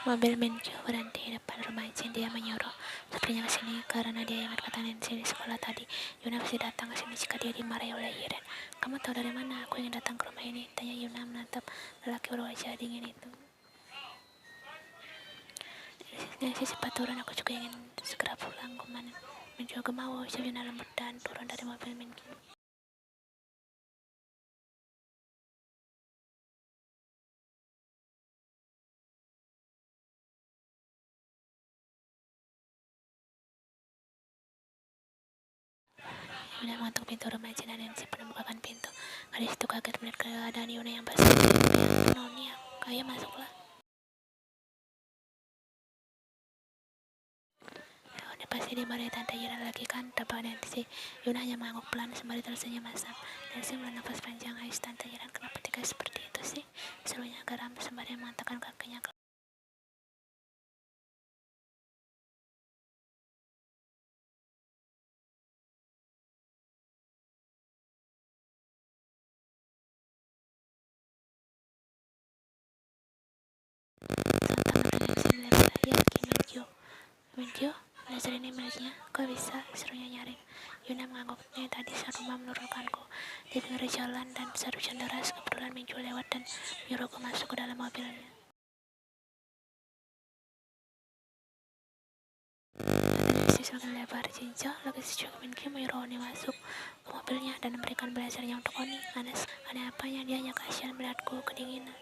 Mobil Menkyu berhenti di depan rumah Jin. Dia menyuruh putrinya ke sini karena dia ingat kata Nancy di sekolah tadi. Yuna pasti datang ke sini jika dia dimarahi oleh Yiren. Kamu tahu dari mana aku ingin datang ke rumah ini? Tanya Yuna menatap lelaki berwajah dingin itu. Nancy cepat turun, aku juga ingin segera pulang. Menkyu gemawa, Yuna lembut dan turun dari mobil Menkyu. Yuna mengetuk pintu rumah Jin dan Nancy pun membukakan pintu. Gadis itu kaget melihat keadaan Yuna yang basah. Noni, ayo masuklah. Yuna pasti dimarahi tante Yuna lagi kan, tebak Nancy. Yuna hanya mengangguk pelan sembari tersenyum masam. Nancy menghela nafas panjang. Ais tante Yuna, kenapa tegas seperti itu sih? Serunya geram sembari mengatakan kakinya ke Menkyu, belajar ini miliknya, kok bisa? Serunya nyaring. Yuna mengangguknya tadi saat rumah menurunkanku di pinggir jalan dan saat hujan deras. Kebetulan Menkyu lewat dan menyuruhku masuk ke dalam mobilnya. Nancy semakin lebar. Cincang lagi sejak Menkyu menyuruh Oni masuk ke mobilnya dan memberikan belajarnya untuk Oni. Aneh apanya, dia hanya kasihan melihatku kedinginan.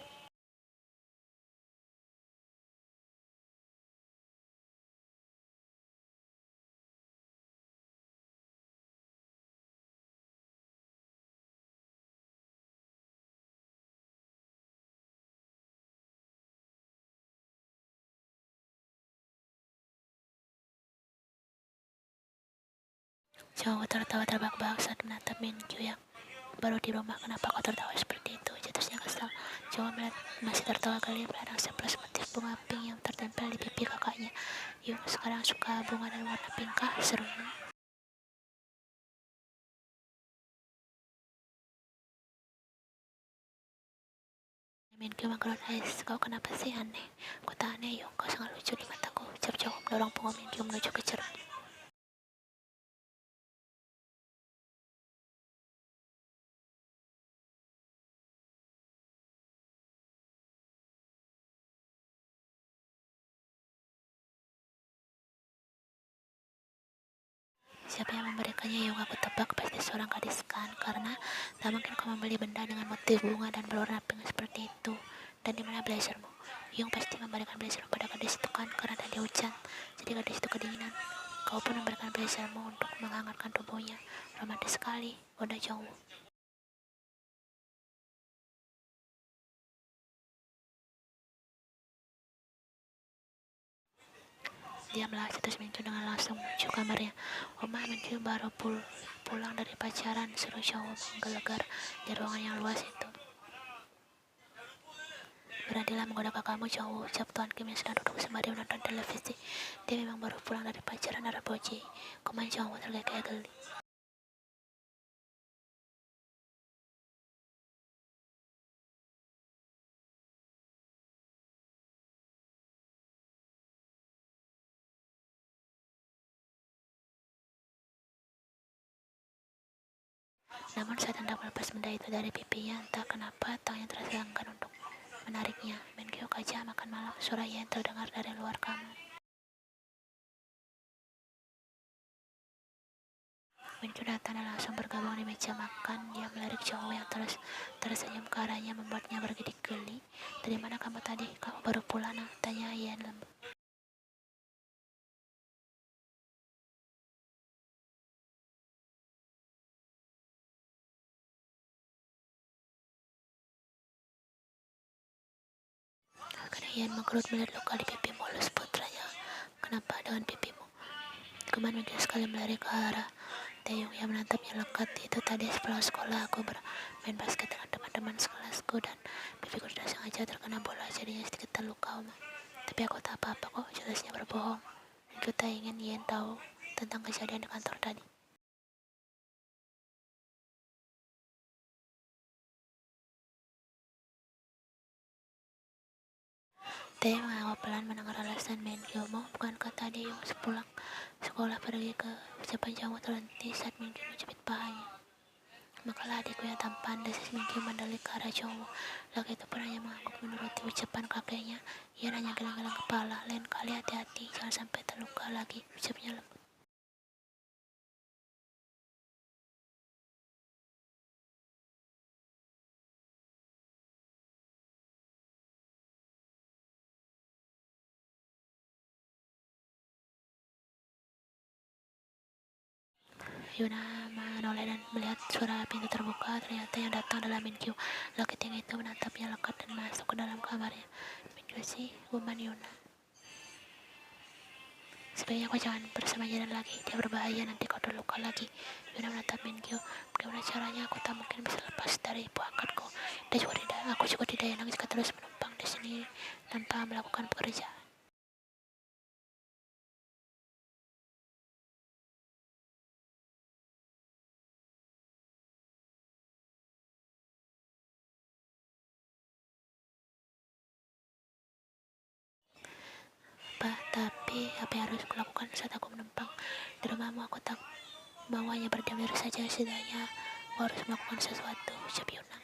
Cowok tertawa terbahak-bahak saat menatap Menkyu yang baru di rumah. Kenapa kau tertawa seperti itu? Jatuhnya kesal. Cowok melihat masih tertawa kali meladang sebelas motif bunga pink yang tertempel di pipi kakaknya. Yuk, sekarang suka bunga dan warna pink kah? Serunya. Menkyu menggerut ais. Kau kenapa sih aneh? Kau tak aneh, Yuk. Kau sangat lucu di mataku. Ucap cowok mendorong punggung Menkyu menuju ke cermin. Siapa yang memberikannya? Yang aku tebak pasti seorang gadis kan, karena tak mungkin kau membeli benda dengan motif bunga dan berwarna pink seperti itu. Dan di mana blazermu? Yung pasti memberikan blazermu pada gadis itu kan, karena tadi hujan, jadi gadis itu kedinginan. Kau pun memberikan blazermu untuk menghangatkan tubuhnya. Romantis sekali, udah jauh. Diamlah, cetus Menkyu dengan langsung menuju kamarnya. Oma, Menkyu baru pulang dari pacaran, seru cowok menggelegar di ruangan yang luas itu. Beranilah menggoda kakakmu, cowok, ucap Tuan Kim yang sedang duduk sembari menonton televisi. Dia memang baru pulang dari pacaran Arab Boji. Kuman cowok tergaya geli. Namun saat hendak melepas benda itu dari pipinya, entah kenapa tangannya terasa enggan untuk menariknya. Menkyu kaca makan malam, suara Yen terdengar dari luar kamar. Menkyu datang dan langsung bergabung di meja makan. Dia melirik cowok yang tersenyum ke arahnya, membuatnya bergidik geli. Dari mana kamu tadi? Kamu baru pulang, nah? Tanya Yen lembut. Karena Yen mengkerut melihat luka di pipi mulus putranya. Kenapa dengan pipimu? Kuman Menkyu sekali melirik ke arah Taeyong yang menatapnya lekat. Itu tadi sepulang sekolah aku bermain basket dengan teman-teman sekelasku dan pipiku tidak sengaja terkena bola, jadinya sedikit terluka, Oma. Tapi aku tak apa-apa kok, jelasnya berbohong. Dan kita ingin Yen tahu tentang kejadian di kantor tadi. Teh mengawa pelan mendengar alasan Menkyo. Bukankah tadi Yung sepulang sekolah pergi ke sepanjang waktu terhenti saat Menkyo menjepit pahanya. Makalah adikku yang tampan, desis Menkyo mendelik ke arah Jongwoo. Laki itu pun hanya mengangguk menuruti ucapan kakeknya. Ia hanya geleng-geleng kepala. Lain kali hati-hati, jangan sampai terluka lagi, ucapnya lembut. Yuna menoleh dan melihat suara pintu terbuka. Ternyata yang datang adalah Minkyu. Laki tinggi itu menatapnya lekat dan masuk ke dalam kamarnya. Minkyu sih, Woman Yuna. Sebaiknya kau jangan bersama Jiren lagi. Dia berbahaya, nanti kau terluka lagi. Yuna menatap Minkyu. Bagaimana caranya? Aku tak mungkin bisa lepas dari ibu angkatku. Aku juga tidak enak jika terus menumpang di sini tanpa melakukan pekerjaan. Tapi apa yang harus kulakukan saat aku menumpang di rumahmu? Aku tak mau hanya berdiam diri saja. Setidaknya aku harus melakukan sesuatu, ucap Yuna.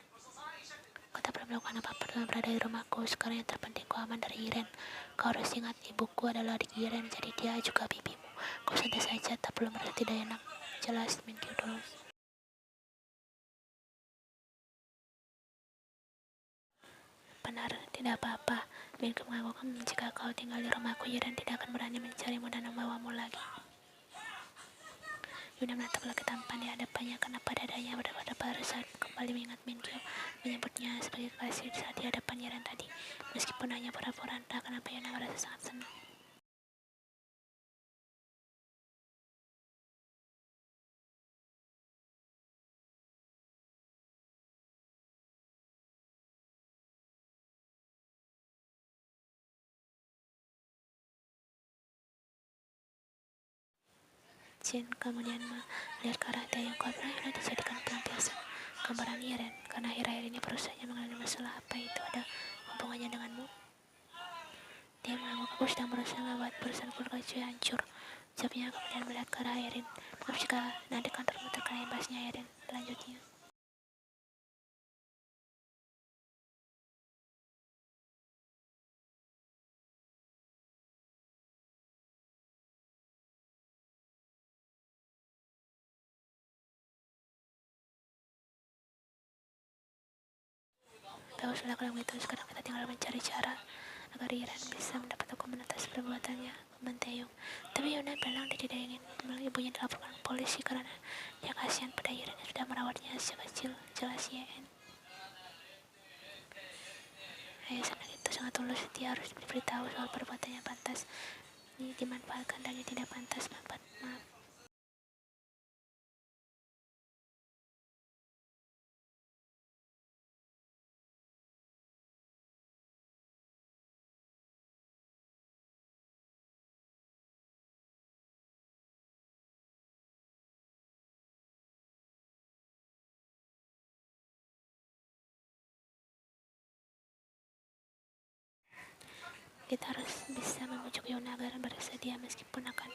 Kau tak perlu melakukan apa-apa dengan berada di rumahku. Sekarang yang terpenting kau aman dari Iren. Kau harus ingat, ibuku adalah adik Iren, jadi dia juga bibimu. Kau santai saja, tak perlu merasa tidak enak. Jelas, Minkyu dulu. Benar, tidak apa-apa. Minkyu mengangguk. Jika kau tinggal di rumahku, Iren tidak akan berani mencarimu dan membawamu lagi. Yuna menatap laki tampan di hadapannya. Kenapa dadanya berdebar-debar saat kembali mengingat Minkyu menyebutnya sebagai kekasih saat di hadapan Iren tadi. Meskipun hanya pura-pura, entah kenapa Yuna merasa sangat senang. Jin kemudian melihat ke arah Taeyong. Kau pernah Yuna dijadikan pelampiasan gambaran Iren karena akhir-akhir ini perusahaannya mengalami masalah. Apa itu ada hubungannya denganmu? Dia mengangguk. Aku sedang berusaha membuat perusahaan keluarga Choi hancur, ucapnya kemudian melihat ke arah Erin. Maaf jika nanti kantormu terkena imbasnya, Erin, lanjutnya. Baguslah kalau begitu. Sekarang kita tinggal mencari cara agar Iren bisa mendapat hukuman atas perbuatannya, Teman Taeyong. Tapi Yuna bilang dia tidak ingin ibunya dilaporkan ke polisi karena dia kasihan pada Iren yang sudah merawatnya sejak kecil. Jelas Yen. Ayah anak itu sangat tulus. Dia harus diberitahu soal perbuatannya pantas ini dimanfaatkan dan dia tidak pantas. Maaf. Kita harus bisa membujuk Yuna agar bersedia meskipun akan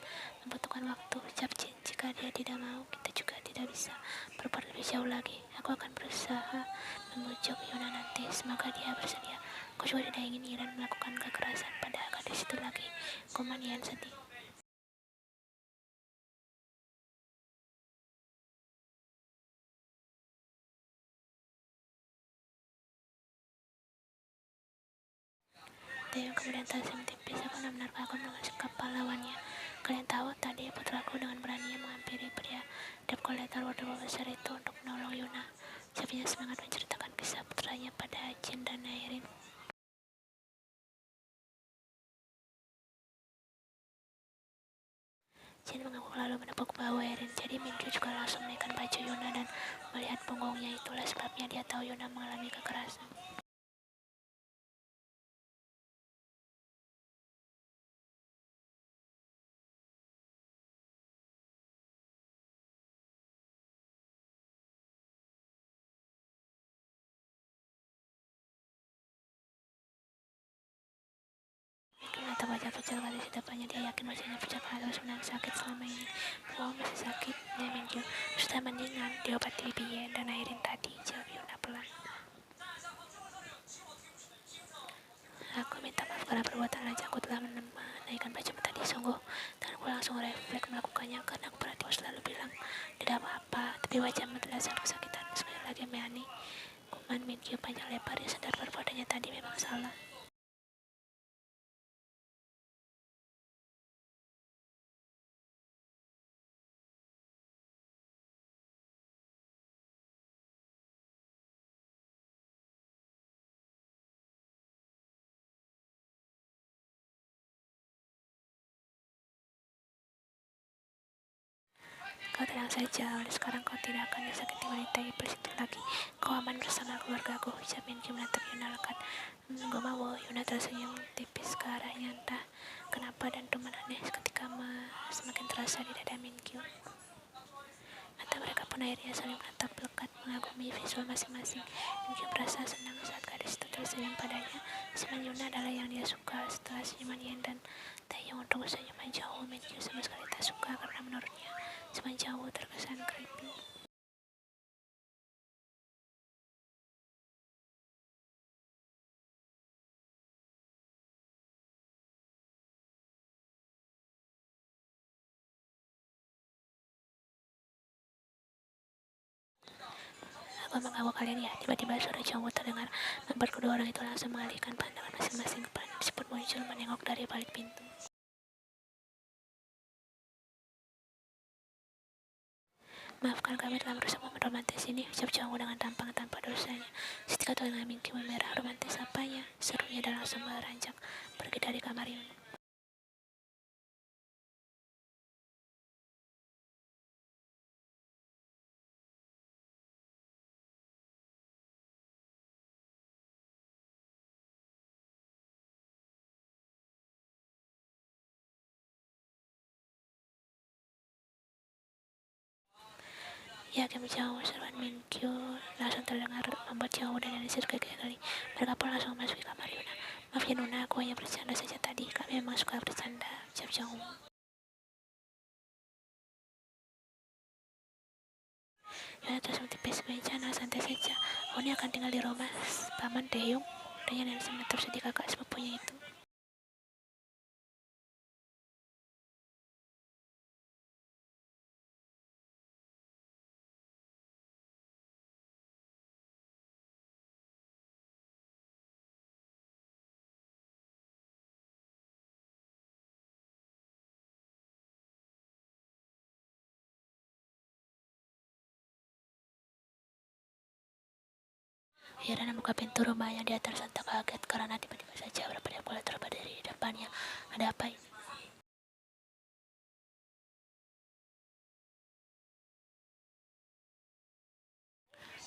membutuhkan waktu, ucap Jin. Jika dia tidak mau, kita juga tidak bisa berbuat lebih jauh lagi. Aku akan berusaha membujuk Yuna nanti, semoga dia bersedia. Aku juga tidak ingin Iren melakukan kekerasan pada gadis itu lagi. Koman Yan sedih. Taeyong kemudian tersenyum tipis. Aku benar-benar kagum dengan sikap pahlawannya. Kalian tahu, tadi putraku dengan beraninya menghampiri pria debt collector wardrobe besar itu untuk menolong Yuna. Ucapnya semangat menceritakan kisah putranya pada Jin dan Airin. Jin mengangguk lalu menepuk bahu Airin. Jadi Minkyu juga langsung menaikkan baju Yuna dan melihat punggungnya. Itulah sebabnya dia tahu Yuna mengalami kekerasan. tetap wajah kecil kali di depannya. Dia yakin wajahnya pucat karena sebenarnya sakit selama ini. Oh, masih sakit, ya Minggu. Sudah mendingan, diobati biyen dan airin tadi, jawab Yuna pelan. Aku minta maaf karena perbuatan lajangku telah menaikkan bajumu tadi, sungguh. Dan aku langsung refleks melakukannya karena aku perhatian selalu bilang, tidak apa-apa, tapi wajahmu terlihat sangat kesakitan. Sekali lagi Meani, kuman Minggu panjang lebar, dia sadar perbuatannya tadi memang salah. Kau tenang saja, oleh sekarang kau tidak akan disakiti wanita iblis itu lagi. Kau aman bersama keluargaku, ucap Minggu menatap Yuna lekat. Gue mau. Yuna tersenyum tipis ke arahnya, entah kenapa dan teman aneh ketika semakin terasa di dada Minggu. Mata mereka pun akhirnya saling menatap lekat mengagumi visual masing-masing. Minggu merasa senang saat gadis itu tersenyum padanya. Senyuman Yuna adalah yang dia suka. Setelah senyuman Yen dan Taeyong untuk senyuman jauh, Minggu sama sekali tak suka karena menurutnya senyuman jauh terkesan creepy. Aku mengganggu kalian ya, tiba-tiba suara cowok terdengar, membuat kedua orang itu langsung mengalihkan pandangan masing-masing ke peran disebut muncul menengok dari balik pintu. Maafkan kami telah merusak momen romantis ini, ucap cowok dengan tampang tanpa dosanya. Seketika telinga Minggu memerah, romantis apanya? Serunya dan langsung beranjak pergi dari kamar Yuna. Ya, kami jauh, seruan Minggu langsung terdengar membuat jauh dan Yanisir kekali. Mereka pun langsung memasuki kamar Yuna. Maaf ya Nuna, aku hanya bercanda saja tadi. Kami memang suka bercanda, ucap jauh. Yuna terus tipis meja, nah santai saja. Oni akan tinggal di rumah paman Taeyong. Dan Yanisir menatap sedih kakak sepupunya itu. Yana membuka pintu rumahnya, dia tersentak kaget karena tiba-tiba saja beberapa bola terbang dari depannya. Ada apa ini?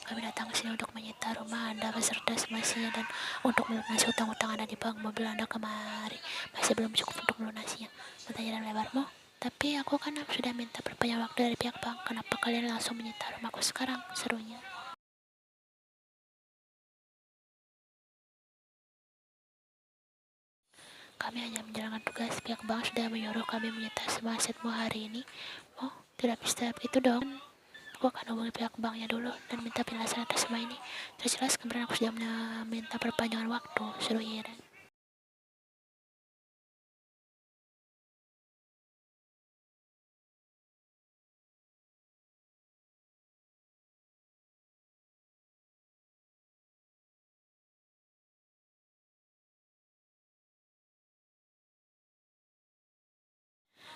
Kami datang ke sini untuk menyita rumah Anda beserta semestinya dan untuk melunasi utang-utang Anda di bank. Mobil Anda kemari masih belum cukup untuk melunasinya. Matanya dan lebarmu. Tapi aku kan sudah minta perpanjang waktu dari pihak bank. Kenapa kalian langsung menyita rumahku sekarang? Serunya. Kami hanya menjalankan tugas. Pihak bank sudah menyuruh kami menyita semua asetmu hari ini. Oh, tidak bisa begitu dong. Aku akan hubungi pihak banknya dulu dan minta penjelasan atas semua ini. Jelas kemarin aku sudah minta perpanjangan waktu, suruh Iren.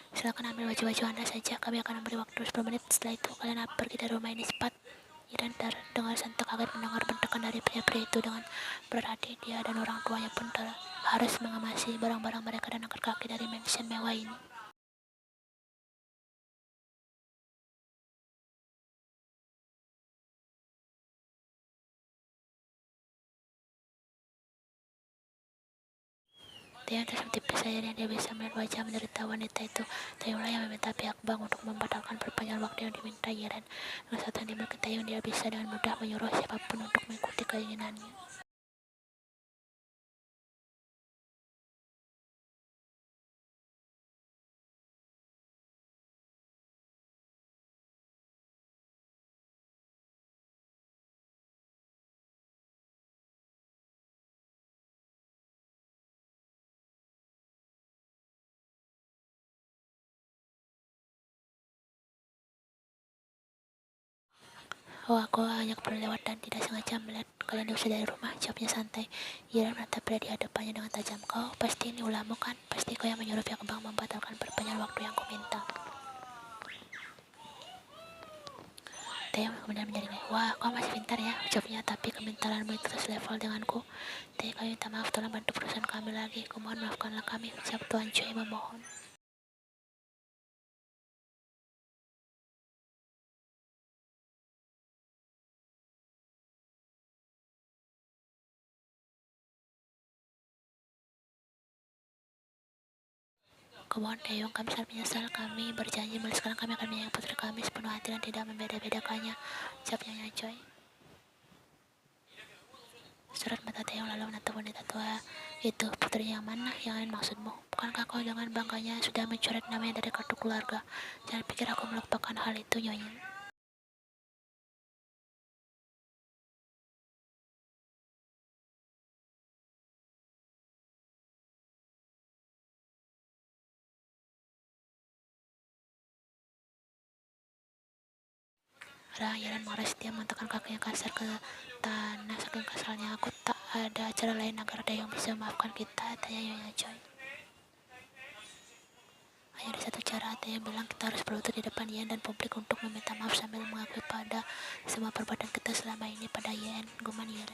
Silakan ambil baju-baju Anda saja, kami akan memberi waktu 10 menit. Setelah itu kalian pergi dari rumah ini cepat. Iren terdengar santak kaget mendengar bentakan dari pria-pria itu dengan berarti dia dan orang tuanya pun harus mengemasi barang-barang mereka dan angkat kaki dari mansion mewah ini. Dia tersenyum tipis akhirnya dia bisa melihat wajah menderita wanita itu. Taeyonglah yang meminta pihak bank untuk membatalkan perpanjangan waktu yang diminta Iren. Dengan saat yang dimiliki Taeyong, dia bisa dengan mudah menyuruh siapapun untuk mengikuti keinginannya. Oh, aku hanya perlu lewat dan tidak sengaja melihat kalian diusir dari rumah, jawabnya santai. Ia menatap pria di hadapannya dengan tajam. Kau pasti ini ulahmu kan? Pasti kau yang menyuruh pihak bank membatalkan perpanjangan waktu yang kuminta. Teo kemudian menjaringai. Wah, kau masih pintar ya, ucapnya, tapi kepintaranmu itu selevel denganku. Teo, kami minta maaf, tolong bantu perusahaan kami lagi. Kumohon maafkanlah kami, ucap Tuan Choi memohon. Kumohon Taeyong, kami sangat menyesal. Kami berjanji mulai sekarang kami akan menyayangi putri kami sepenuh hati dan tidak membeda-bedakannya, ucapnya Nyonya Choi. Surat mata Taeyong lalu menatap wanita tua itu. Putrinya yang mana? Yang lain maksudmu? Bukankah kau dengan bangganya sudah mencoret namanya dari kartu keluarga? Jangan pikir aku melupakan hal itu, Nyonya. Raya dan marah setia mengatakan kakinya kasar ke tanah. Saking kesalnya, aku tak ada cara lain agar Taeyong bisa memaafkan kita, tanya Nyonya Choi. Hanya ada satu cara, Taeyong bilang, kita harus berlutut di depan Yen dan publik untuk meminta maaf sambil mengakui pada semua perbuatan kita selama ini pada Yen, guman Yen.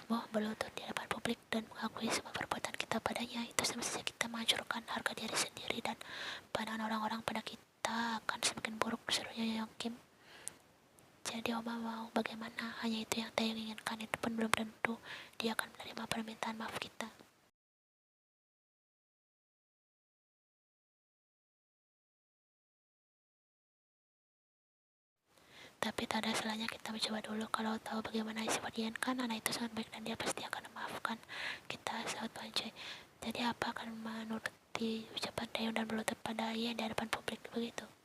Mau berlutut di depan publik dan mengakui semua perbuatan kita padanya, itu sama saja kita menghancurkan harga diri sendiri dan pandangan orang-orang pada kita akan semakin buruk, serunya Yang Kim. Jadi Oma mau bagaimana? Hanya itu yang Taeyong inginkan, itu pun belum tentu dia akan menerima permintaan maaf kita. Tapi tak ada salahnya kita mencoba dulu. Kalau tahu bagaimana sifat Ian kan, anak itu sangat baik dan dia pasti akan memaafkan kita, sahabat Pancoy. Jadi apa akan menuruti ucapan Taeyong dan berlutut pada Ian di hadapan publik begitu?